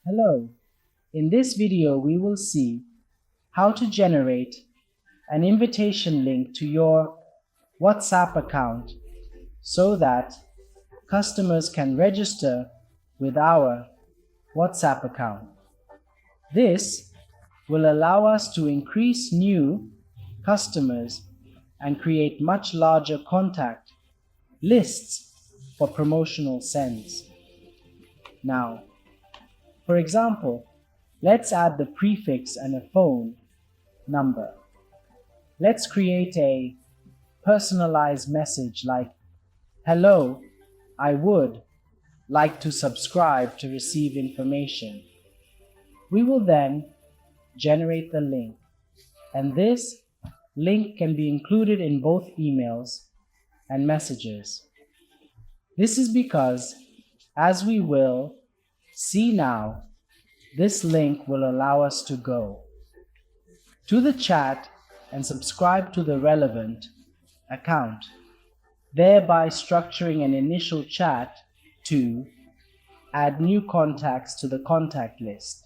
Hello, in this video we will see how to generate an invitation link to your WhatsApp account so that customers can register with our WhatsApp account. This will allow us to increase new customers and create much larger contact lists for promotional sends. Now, for example, let's add the prefix and a phone number. Let's create a personalized message like, "Hello, I would like to subscribe to receive information." We will then generate the link, and this link can be included in both emails and messages. This is because, as we will see now, this link will allow us to go to the chat and subscribe to the relevant account, thereby structuring an initial chat to add new contacts to the contact list.